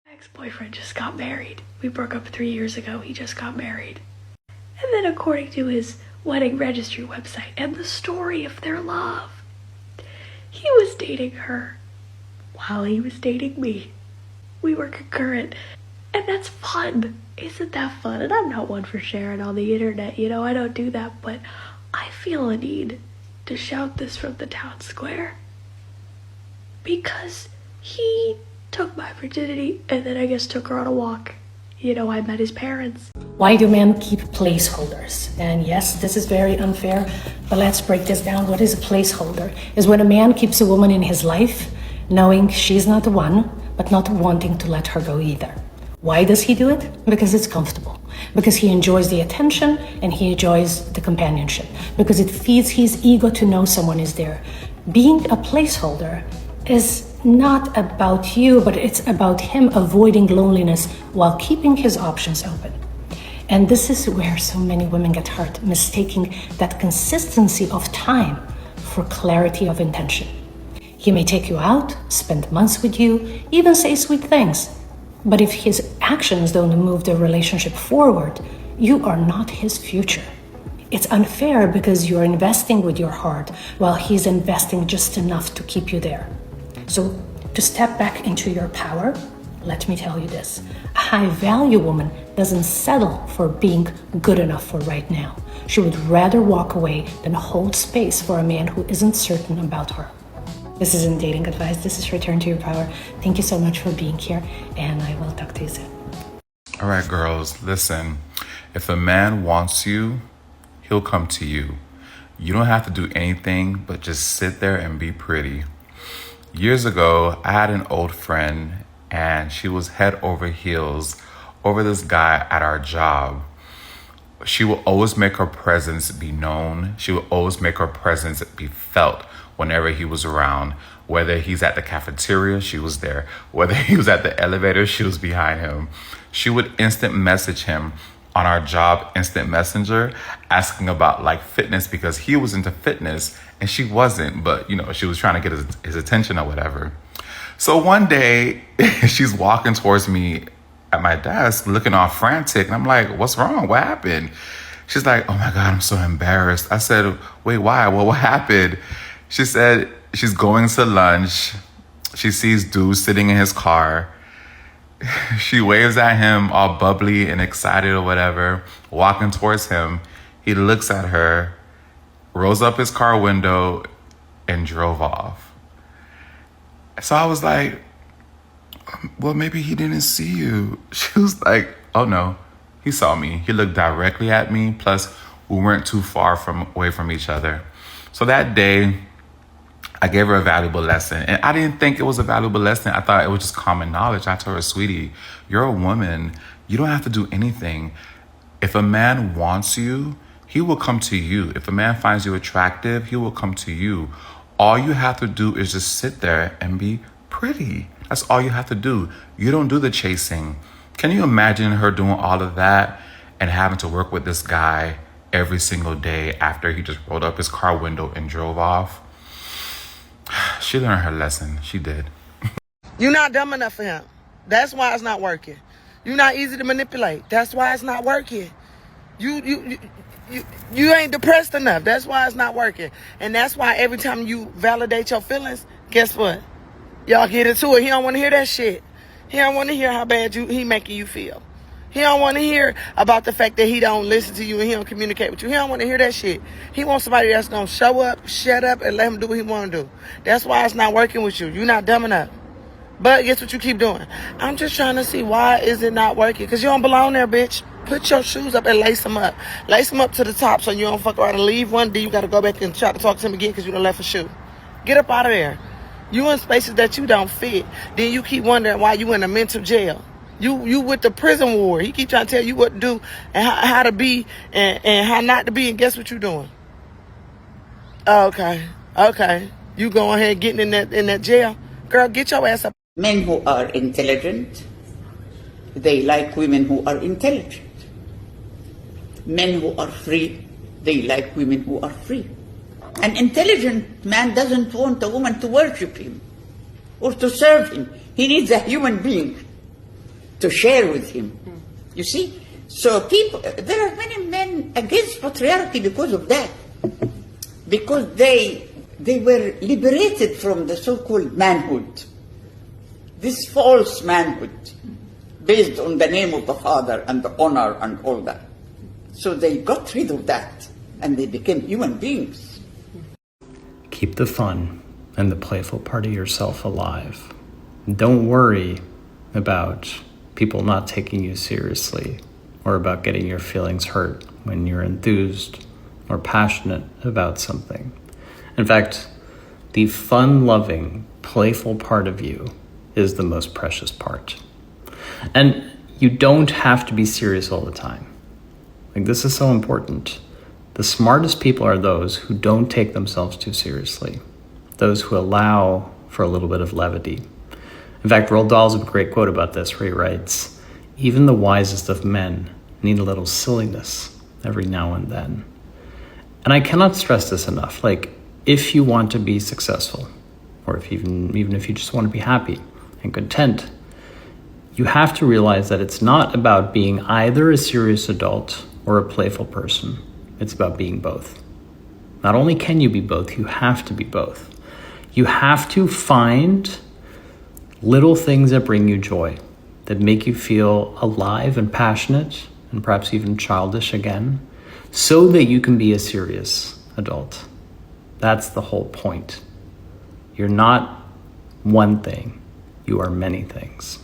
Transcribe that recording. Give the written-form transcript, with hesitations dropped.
My ex-boyfriend just got married. We broke up 3 years ago. He just got married. And then according to his wedding registry website and the story of their love, he was dating her while he was dating me. We were concurrent. And that's fun. Isn't that fun? And I'm not one for sharing on the internet, I don't do that, but I feel a need to shout this from the town square. Because he took my virginity and then I guess took her on a walk. I met his parents. Why do men keep placeholders? And yes, this is very unfair, but let's break this down. What is a placeholder? Is when a man keeps a woman in his life, knowing she's not the one, but not wanting to let her go either. Why does he do it? Because it's comfortable. Because he enjoys the attention and he enjoys the companionship. Because it feeds his ego to know someone is there. Being a placeholder is not about you, but it's about him avoiding loneliness while keeping his options open. And this is where so many women get hurt, mistaking that consistency of time for clarity of intention. He may take you out, spend months with you, even say sweet things. But if his actions don't move the relationship forward, you are not his future. It's unfair because you're investing with your heart while he's investing just enough to keep you there. So to step back into your power, let me tell you this. A high-value woman doesn't settle for being good enough for right now. She would rather walk away than hold space for a man who isn't certain about her. This isn't dating advice. This is Return to Your Power. Thank you so much for being here, and I will talk to you soon. All right, girls, listen. If a man wants you, he'll come to you. You don't have to do anything but just sit there and be pretty. Years ago, I had an old friend, and she was head over heels over this guy at our job. She will always make her presence be known. She will always make her presence be felt whenever he was around. Whether he's at the cafeteria, she was there. Whether he was at the elevator, she was behind him. She would instant message him on our job instant messenger, asking about fitness because he was into fitness and she wasn't, but she was trying to get his attention or whatever. So one day she's walking towards me at my desk looking all frantic, and I'm like, what's wrong? What happened? She's like, oh my God, I'm so embarrassed. I said, wait, why? Well, what happened? She said she's going to lunch. She sees dude sitting in his car. She waves at him all bubbly and excited or whatever, walking towards him. He looks at her, rolls up his car window, and drove off. So I was like, well, maybe he didn't see you. She was like, oh no, he saw me. He looked directly at me. Plus, we weren't too far away from each other. So that day, I gave her a valuable lesson. And I didn't think it was a valuable lesson. I thought it was just common knowledge. I told her, sweetie, you're a woman. You don't have to do anything. If a man wants you, he will come to you. If a man finds you attractive, he will come to you. All you have to do is just sit there and be pretty. That's all you have to do. You don't do the chasing. Can you imagine her doing all of that and having to work with this guy every single day after he just rolled up his car window and drove off? She learned her lesson. She did. You're not dumb enough for him. That's why it's not working. You're not easy to manipulate. That's why it's not working. You ain't depressed enough. That's why it's not working. And that's why every time you validate your feelings, guess what? Y'all get into it. He don't want to hear that shit. He don't want to hear how bad he making you feel. He don't want to hear about the fact that he don't listen to you and he don't communicate with you. He don't want to hear that shit. He wants somebody that's going to show up, shut up, and let him do what he want to do. That's why it's not working with you. You're not dumb enough. But guess what you keep doing? I'm just trying to see why is it not working. Because you don't belong there, bitch. Put your shoes up and lace them up. Lace them up to the top so you don't fuck around and leave one. Then you got to go back and try to talk to him again because you done left a shoe. Get up out of there. You in spaces that you don't fit. Then you keep wondering why you in a mental jail. You with the prison ward. He keep trying to tell you what to do and how to be and how not to be. And guess what you doing? Okay. You going ahead getting in that jail. Girl, get your ass up. Men who are intelligent, they like women who are intelligent. Men who are free, they like women who are free. An intelligent man doesn't want a woman to worship him or to serve him. He needs a human being. to share with him. You see? So there are many men against patriarchy because of that. Because they were liberated from the so-called manhood. This false manhood, based on the name of the father and the honor and all that. So they got rid of that, and they became human beings. Keep the fun and the playful part of yourself alive. Don't worry about people not taking you seriously or about getting your feelings hurt when you're enthused or passionate about something. In fact, the fun-loving, playful part of you is the most precious part. And you don't have to be serious all the time. Like, this is so important. The smartest people are those who don't take themselves too seriously, those who allow for a little bit of levity. In fact, Roald Dahl has a great quote about this where he writes, "Even the wisest of men need a little silliness every now and then." And I cannot stress this enough. Like, if you want to be successful, or even if you just want to be happy and content, you have to realize that it's not about being either a serious adult or a playful person. It's about being both. Not only can you be both, you have to be both. You have to find little things that bring you joy, that make you feel alive and passionate, and perhaps even childish again, so that you can be a serious adult. That's the whole point. You're not one thing, you are many things.